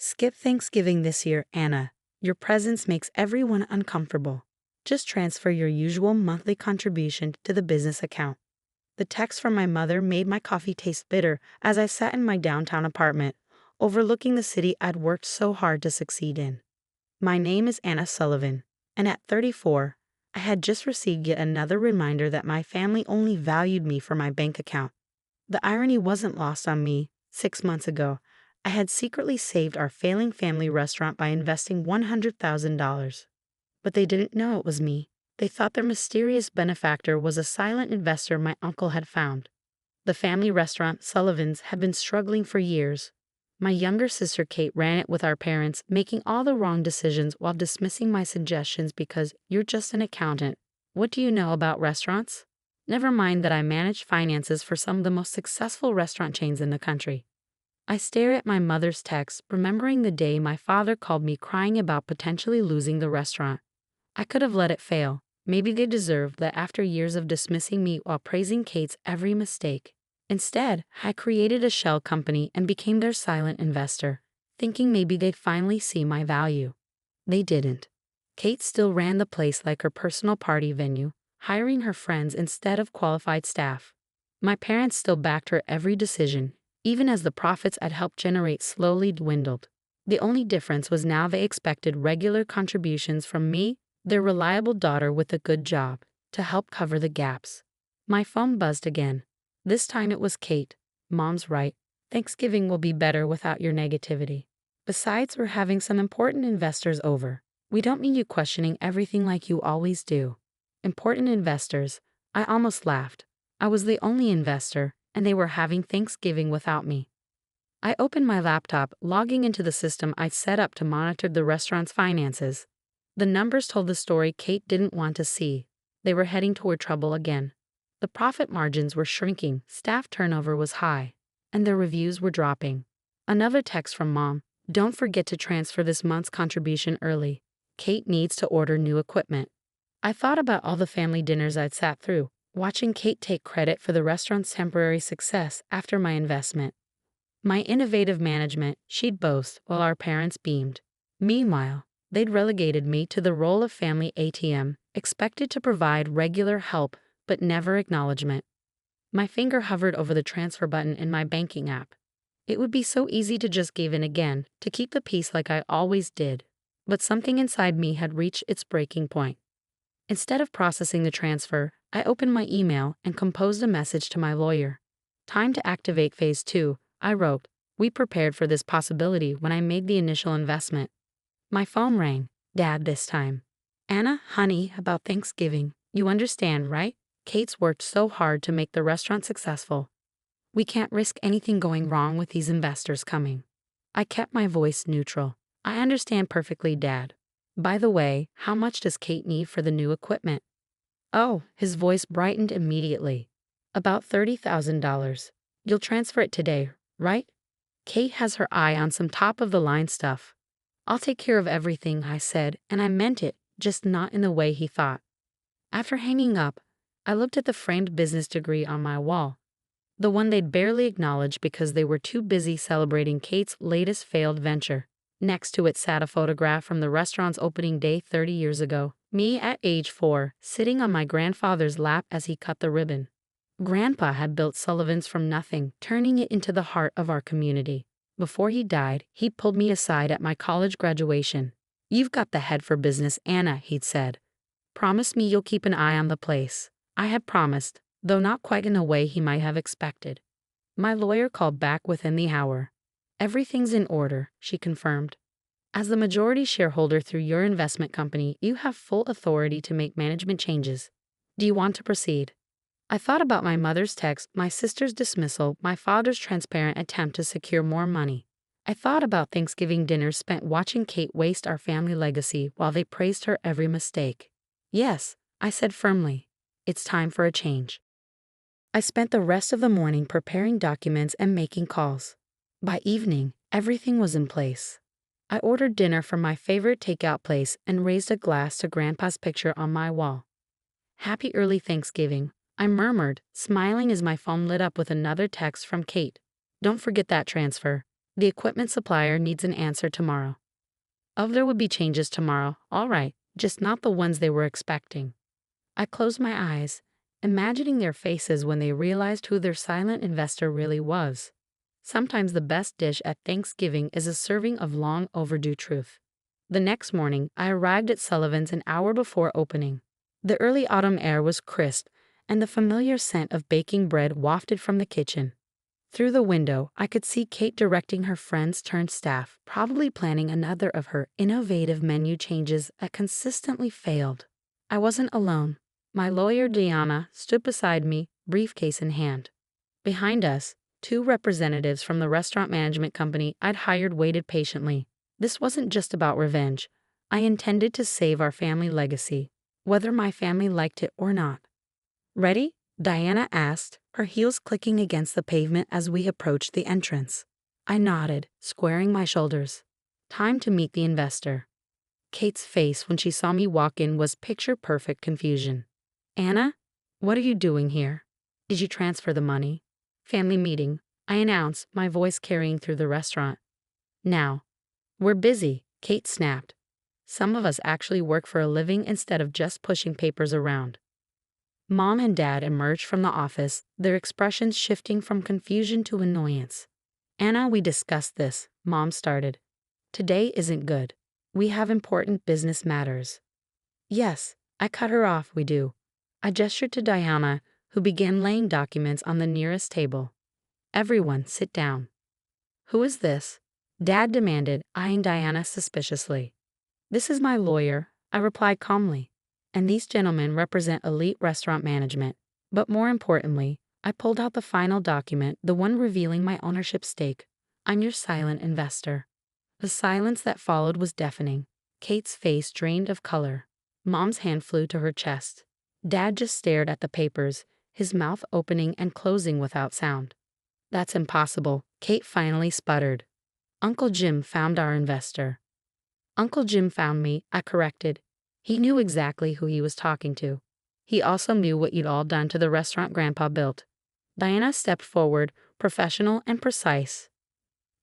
Skip Thanksgiving this year, Anna. Your presence makes everyone uncomfortable. Just transfer your usual monthly contribution to the business account. The text from my mother made my coffee taste bitter as I sat in my downtown apartment, overlooking the city I'd worked so hard to succeed in. My name is Anna Sullivan, and at 34, I had just received yet another reminder that my family only valued me for my bank account. The irony wasn't lost on me. 6 months ago, I had secretly saved our failing family restaurant by investing $100,000. But they didn't know it was me. They thought their mysterious benefactor was a silent investor my uncle had found. The family restaurant, Sullivan's, had been struggling for years. My younger sister Kate ran it with our parents, making all the wrong decisions while dismissing my suggestions because you're just an accountant. What do you know about restaurants? Never mind that I managed finances for some of the most successful restaurant chains in the country. I stare at my mother's text, remembering the day my father called me crying about potentially losing the restaurant. I could have let it fail. Maybe they deserved that after years of dismissing me while praising Kate's every mistake. Instead, I created a shell company and became their silent investor, thinking maybe they'd finally see my value. They didn't. Kate still ran the place like her personal party venue, hiring her friends instead of qualified staff. My parents still backed her every decision, even as the profits I'd helped generate slowly dwindled. The only difference was now they expected regular contributions from me, their reliable daughter with a good job, to help cover the gaps. My phone buzzed again. This time it was Kate. Mom's right. Thanksgiving will be better without your negativity. Besides, we're having some important investors over. We don't need you questioning everything like you always do. Important investors? I almost laughed. I was the only investor, and they were having Thanksgiving without me. I opened my laptop, logging into the system I'd set up to monitor the restaurant's finances. The numbers told the story Kate didn't want to see. They were heading toward trouble again. The profit margins were shrinking, staff turnover was high, and their reviews were dropping. Another text from Mom: don't forget to transfer this month's contribution early. Kate needs to order new equipment. I thought about all the family dinners I'd sat through, watching Kate take credit for the restaurant's temporary success after my investment. My innovative management, she'd boast, while our parents beamed. Meanwhile, they'd relegated me to the role of family ATM, expected to provide regular help but never acknowledgement. My finger hovered over the transfer button in my banking app. It would be so easy to just give in again, to keep the peace like I always did. But something inside me had reached its breaking point. Instead of processing the transfer, I opened my email and composed a message to my lawyer. Time to activate phase 2, I wrote. We prepared for this possibility when I made the initial investment. My phone rang. Dad this time. Anna, honey, about Thanksgiving. You understand, right? Kate's worked so hard to make the restaurant successful. We can't risk anything going wrong with these investors coming. I kept my voice neutral. I understand perfectly, Dad. By the way, how much does Kate need for the new equipment? Oh, his voice brightened immediately. About $30,000. You'll transfer it today, right? Kate has her eye on some top-of-the-line stuff. I'll take care of everything, I said, and I meant it, just not in the way he thought. After hanging up, I looked at the framed business degree on my wall, the one they'd barely acknowledged because they were too busy celebrating Kate's latest failed venture. Next to it sat a photograph from the restaurant's opening day 30 years ago, me at age 4, sitting on my grandfather's lap as he cut the ribbon. Grandpa had built Sullivan's from nothing, turning it into the heart of our community. Before he died, he pulled me aside at my college graduation. You've got the head for business, Anna, he'd said. Promise me you'll keep an eye on the place. I had promised, though not quite in a way he might have expected. My lawyer called back within the hour. Everything's in order, she confirmed. As the majority shareholder through your investment company, you have full authority to make management changes. Do you want to proceed? I thought about my mother's text, my sister's dismissal, my father's transparent attempt to secure more money. I thought about Thanksgiving dinners spent watching Kate waste our family legacy while they praised her every mistake. Yes, I said firmly. It's time for a change. I spent the rest of the morning preparing documents and making calls. By evening, everything was in place. I ordered dinner from my favorite takeout place and raised a glass to Grandpa's picture on my wall. Happy early Thanksgiving, I murmured, smiling as my phone lit up with another text from Kate. Don't forget that transfer. The equipment supplier needs an answer tomorrow. Oh, there would be changes tomorrow, all right, just not the ones they were expecting. I closed my eyes, imagining their faces when they realized who their silent investor really was. Sometimes the best dish at Thanksgiving is a serving of long overdue truth. The next morning, I arrived at Sullivan's an hour before opening. The early autumn air was crisp, and the familiar scent of baking bread wafted from the kitchen. Through the window, I could see Kate directing her friends turned staff, probably planning another of her innovative menu changes that consistently failed. I wasn't alone. My lawyer, Diana, stood beside me, briefcase in hand. Behind us, two representatives from the restaurant management company I'd hired waited patiently. This wasn't just about revenge. I intended to save our family legacy, whether my family liked it or not. Ready? Diana asked, her heels clicking against the pavement as we approached the entrance. I nodded, squaring my shoulders. Time to meet the investor. Kate's face when she saw me walk in was picture-perfect confusion. Anna, what are you doing here? Did you transfer the money? Family meeting, I announced, my voice carrying through the restaurant. Now. We're busy, Kate snapped. Some of us actually work for a living instead of just pushing papers around. Mom and Dad emerged from the office, their expressions shifting from confusion to annoyance. Anna, we discussed this, Mom started. Today isn't good. We have important business matters. Yes, I cut her off, we do. I gestured to Diana, who began laying documents on the nearest table. Everyone, sit down. Who is this? Dad demanded, eyeing Diana suspiciously. This is my lawyer, I replied calmly. And these gentlemen represent elite restaurant management. But more importantly, I pulled out the final document, the one revealing my ownership stake. I'm your silent investor. The silence that followed was deafening. Kate's face drained of color. Mom's hand flew to her chest. Dad just stared at the papers, his mouth opening and closing without sound. That's impossible, Kate finally sputtered. Uncle Jim found our investor. Uncle Jim found me, I corrected. He knew exactly who he was talking to. He also knew what you'd all done to the restaurant Grandpa built. Diana stepped forward, professional and precise.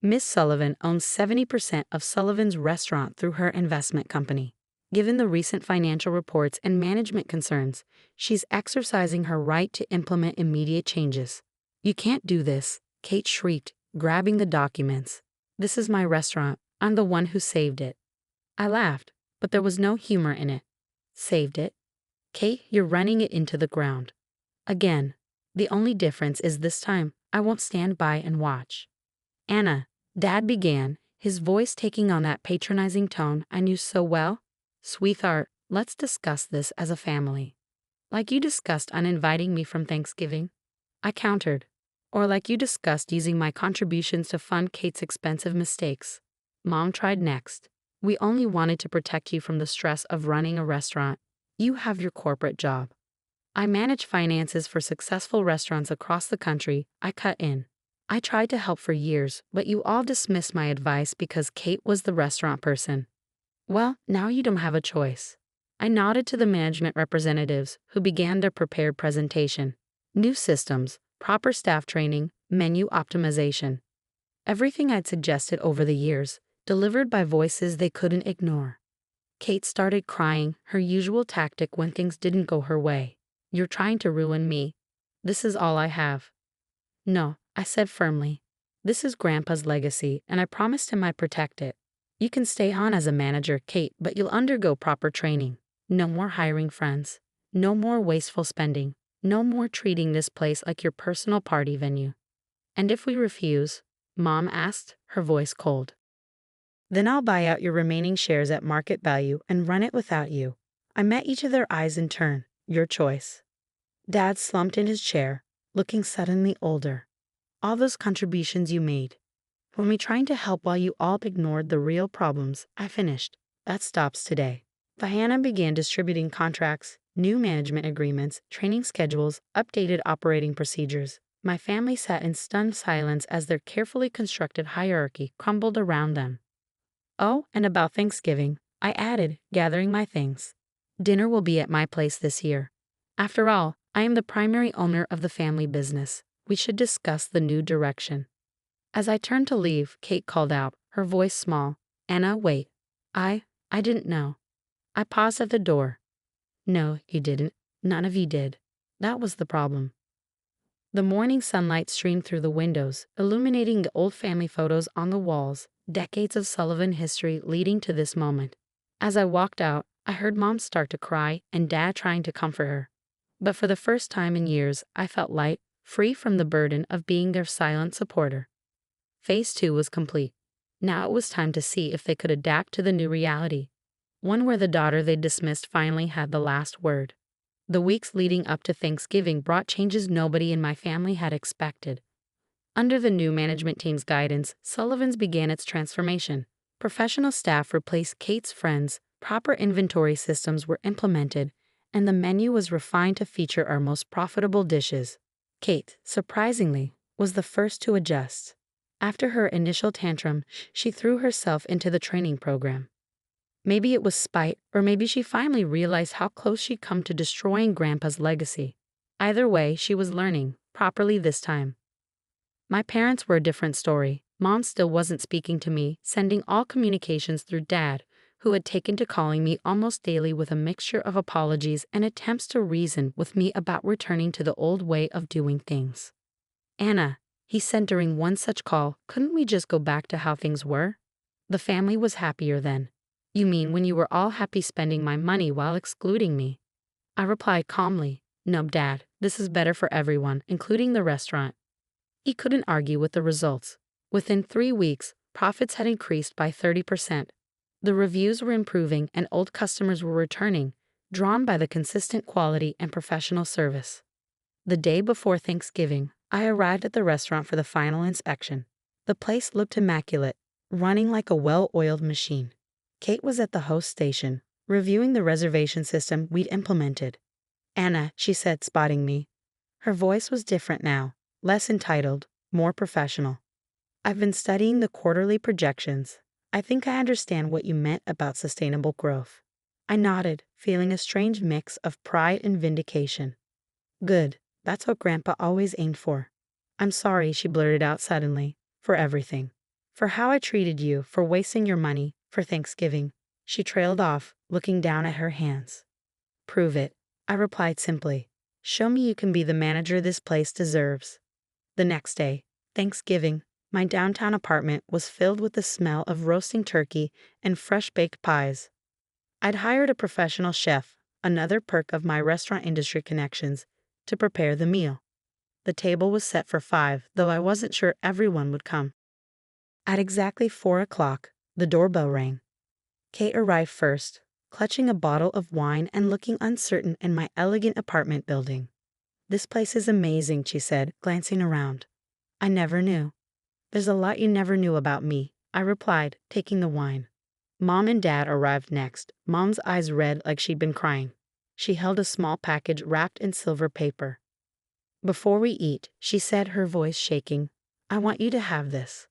Miss Sullivan owns 70% of Sullivan's restaurant through her investment company. Given the recent financial reports and management concerns, she's exercising her right to implement immediate changes. You can't do this, Kate shrieked, grabbing the documents. This is my restaurant. I'm the one who saved it. I laughed, but there was no humor in it. Saved it? Kate, you're running it into the ground. Again. The only difference is this time, I won't stand by and watch. Anna, Dad began, his voice taking on that patronizing tone I knew so well. Sweetheart, let's discuss this as a family. Like you discussed uninviting me from Thanksgiving? I countered. Or like you discussed using my contributions to fund Kate's expensive mistakes. Mom tried next. We only wanted to protect you from the stress of running a restaurant. You have your corporate job. I manage finances for successful restaurants across the country, I cut in. I tried to help for years, but you all dismissed my advice because Kate was the restaurant person. Well, now you don't have a choice. I nodded to the management representatives, who began their prepared presentation. New systems, proper staff training, menu optimization. Everything I'd suggested over the years, delivered by voices they couldn't ignore. Kate started crying, her usual tactic when things didn't go her way. You're trying to ruin me. This is all I have. No, I said firmly. This is Grandpa's legacy, and I promised him I'd protect it. You can stay on as a manager, Kate, but you'll undergo proper training. No more hiring friends. No more wasteful spending. No more treating this place like your personal party venue. And if we refuse, Mom asked, her voice cold. Then I'll buy out your remaining shares at market value and run it without you. I met each of their eyes in turn. Your choice. Dad slumped in his chair, looking suddenly older. All those contributions you made. When we trying to help while you all ignored the real problems, I finished. That stops today. Diana began distributing contracts, new management agreements, training schedules, updated operating procedures. My family sat in stunned silence as their carefully constructed hierarchy crumbled around them. Oh, and about Thanksgiving, I added, gathering my things. Dinner will be at my place this year. After all, I am the primary owner of the family business. We should discuss the new direction. As I turned to leave, Kate called out, her voice small. Anna, wait. I didn't know. I paused at the door. No, you didn't. None of you did. That was the problem. The morning sunlight streamed through the windows, illuminating the old family photos on the walls, decades of Sullivan history leading to this moment. As I walked out, I heard Mom start to cry and Dad trying to comfort her. But for the first time in years, I felt light, free from the burden of being their silent supporter. Phase 2 was complete. Now it was time to see if they could adapt to the new reality, one where the daughter they dismissed finally had the last word. The weeks leading up to Thanksgiving brought changes nobody in my family had expected. Under the new management team's guidance, Sullivan's began its transformation. Professional staff replaced Kate's friends, proper inventory systems were implemented, and the menu was refined to feature our most profitable dishes. Kate, surprisingly, was the first to adjust. After her initial tantrum, she threw herself into the training program. Maybe it was spite, or maybe she finally realized how close she'd come to destroying Grandpa's legacy. Either way, she was learning, properly this time. My parents were a different story. Mom still wasn't speaking to me, sending all communications through Dad, who had taken to calling me almost daily with a mixture of apologies and attempts to reason with me about returning to the old way of doing things. Anna, he said during one such call, couldn't we just go back to how things were? The family was happier then. You mean when you were all happy spending my money while excluding me? I replied calmly, no, Dad, this is better for everyone, including the restaurant. He couldn't argue with the results. Within 3 weeks, profits had increased by 30%. The reviews were improving and old customers were returning, drawn by the consistent quality and professional service. The day before Thanksgiving, I arrived at the restaurant for the final inspection. The place looked immaculate, running like a well-oiled machine. Kate was at the host station, reviewing the reservation system we'd implemented. Anna, she said, spotting me. Her voice was different now, less entitled, more professional. I've been studying the quarterly projections. I think I understand what you meant about sustainable growth. I nodded, feeling a strange mix of pride and vindication. Good, that's what Grandpa always aimed for. I'm sorry, she blurted out suddenly, for everything. For how I treated you, for wasting your money, for Thanksgiving. She trailed off, looking down at her hands. Prove it, I replied simply. Show me you can be the manager this place deserves. The next day, Thanksgiving, my downtown apartment was filled with the smell of roasting turkey and fresh-baked pies. I'd hired a professional chef, another perk of my restaurant industry connections, to prepare the meal. The table was set for 5, though I wasn't sure everyone would come. At exactly 4 o'clock, the doorbell rang. Kate arrived first, clutching a bottle of wine and looking uncertain in my elegant apartment building. This place is amazing, she said, glancing around. I never knew. There's a lot you never knew about me, I replied, taking the wine. Mom and Dad arrived next, Mom's eyes red like she'd been crying. She held a small package wrapped in silver paper. Before we eat, she said, her voice shaking, I want you to have this.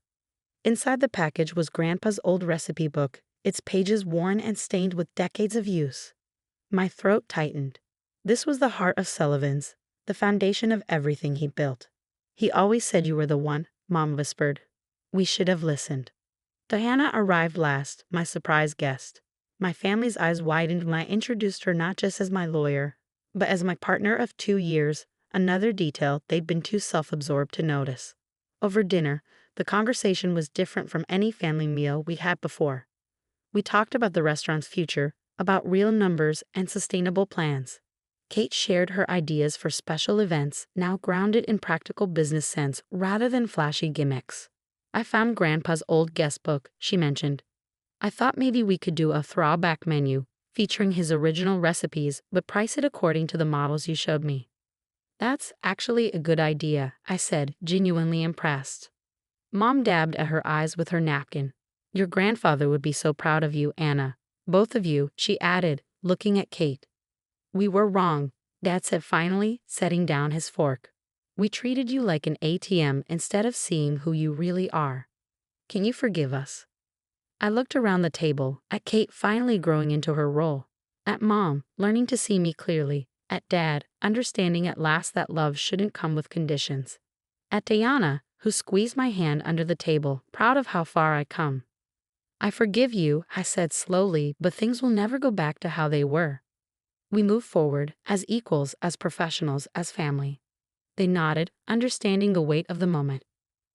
Inside the package was Grandpa's old recipe book, its pages worn and stained with decades of use. My throat tightened. This was the heart of Sullivan's, the foundation of everything he built. He always said you were the one, Mom whispered. We should have listened. Diana arrived last, my surprise guest. My family's eyes widened when I introduced her not just as my lawyer, but as my partner of 2 years, another detail they'd been too self-absorbed to notice. Over dinner, the conversation was different from any family meal we had before. We talked about the restaurant's future, about real numbers and sustainable plans. Kate shared her ideas for special events, now grounded in practical business sense rather than flashy gimmicks. I found Grandpa's old guest book, she mentioned. I thought maybe we could do a throwback menu, featuring his original recipes, but price it according to the models you showed me. That's actually a good idea, I said, genuinely impressed. Mom dabbed at her eyes with her napkin. Your grandfather would be so proud of you, Anna. Both of you, she added, looking at Kate. We were wrong, Dad said finally, setting down his fork. We treated you like an ATM instead of seeing who you really are. Can you forgive us? I looked around the table, at Kate finally growing into her role, at Mom, learning to see me clearly, at Dad, understanding at last that love shouldn't come with conditions, at Diana, who squeezed my hand under the table, proud of how far I come. I forgive you, I said slowly, but things will never go back to how they were. We moved forward, as equals, as professionals, as family. They nodded, understanding the weight of the moment.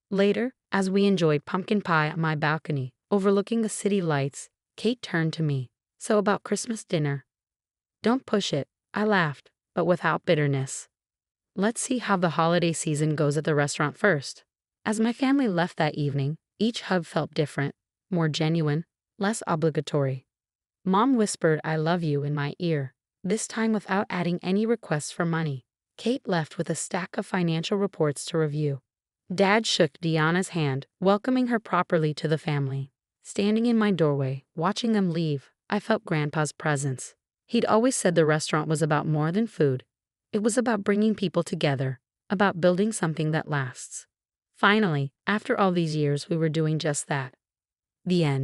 Later, as we enjoyed pumpkin pie on my balcony, overlooking the city lights, Kate turned to me. So about Christmas dinner? Don't push it, I laughed, but without bitterness. Let's see how the holiday season goes at the restaurant first. As my family left that evening, each hug felt different, more genuine, less obligatory. Mom whispered I love you in my ear, this time without adding any requests for money. Kate left with a stack of financial reports to review. Dad shook Deanna's hand, welcoming her properly to the family. Standing in my doorway, watching them leave, I felt Grandpa's presence. He'd always said the restaurant was about more than food. It was about bringing people together, about building something that lasts. Finally, after all these years, we were doing just that. The end.